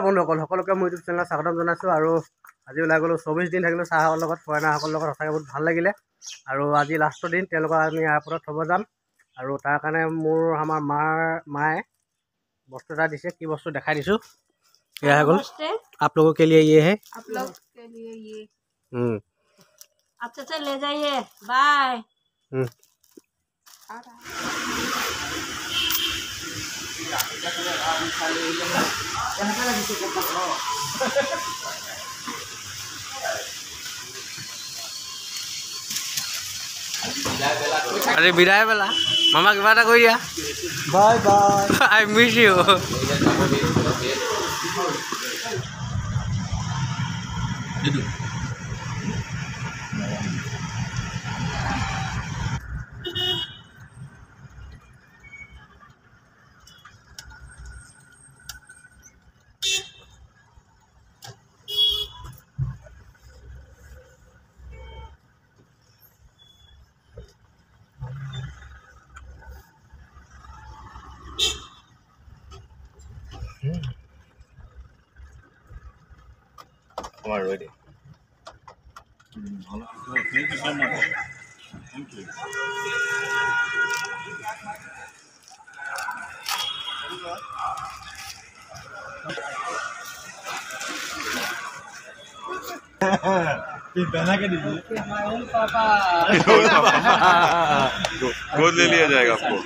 বন্ধুসকল সকলোকে মোৰ ইউটিউব চেনেলত স্বাগতম জনাইছোঁ। আৰু আজি ওলাই গ'লোঁ 24 দিন থাকিলোঁ ছাৰহঁতৰ লগত, ফৰেনাৰসকলৰ লগত। সঁচাকৈ বহুত ভাল লাগিলে। আৰু আজি লাষ্টৰ দিন, তেওঁলোকক আমি এয়াৰপৰ্টত থ'ব যাম। আৰু তাৰ কাৰণে আমাৰ মায়ে বস্তু এটা দিছে। কি বস্তু দেখাই দিছোঁ, এয়া হৈ গ'ল। आप लोगों के लिए ये है, आप लोग के लिए ये अच्छे से ले जाइए। बाय। अरे विदाय बेला मामा किबा এটা কৈ দিয়া। Bye bye, I miss you. Come on, ready. Thank you so much. Thank you. बना के दीजिए। गोद ले लिया जाएगा आपको।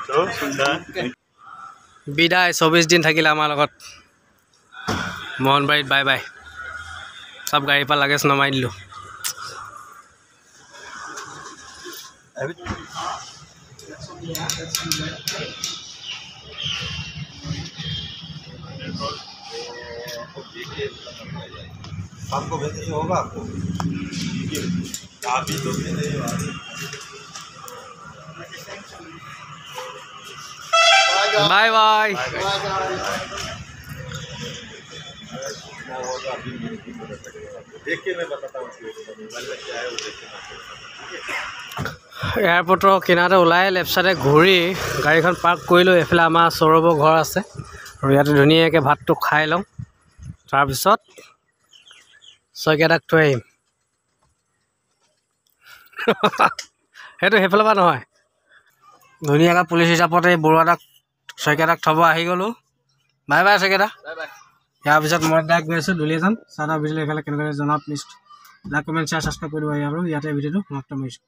तो सुंदर বিদায় 24 দিন থাকিলে আমাৰ লগত মোহনবাৰীত। Bye bye. চব গাড়ীৰ পৰা লাগেজ নমাই দিলোঁ। आपको भेजनी होगा आपको, आप ही तो भेजे। Bye bye. देख के मैं बताता हूँ मोबाइल में क्या है वो देख के। এয়াৰপৰ্টৰ কিনাৰতে ওলাই লেফ্ট চাইডে ঘূৰি গাড়ীখন পাৰ্ক কৰিলোঁ। এইফালে আমাৰ সৌৰভৰ ঘৰ আছে, আৰু ইয়াতে ধুনীয়াকৈ ভাতটো খাই লওঁ। তাৰপিছত শইকীয়াদাক থৈ আহিম। সেইটো সেইফালৰ পৰা নহয়, ধুনীয়াকৈ পুলিচ হিচাপত এই বৰুৱাদাক শইকীয়াদাক থ'ব আহি গ'লোঁ। Bye bye শইকীয়াদা। ইয়াৰ পিছত মই ডাইৰেক্ট গৈ আছোঁ দুলীয়াজান। চাদা ভিডিঅ'টো এইফালে কেনেকৈ জনাওক please. Like comment share subscribe কৰিব আৰু ইয়াতে ভিডিঅ'টো সমাপ্ত কৰিছোঁ।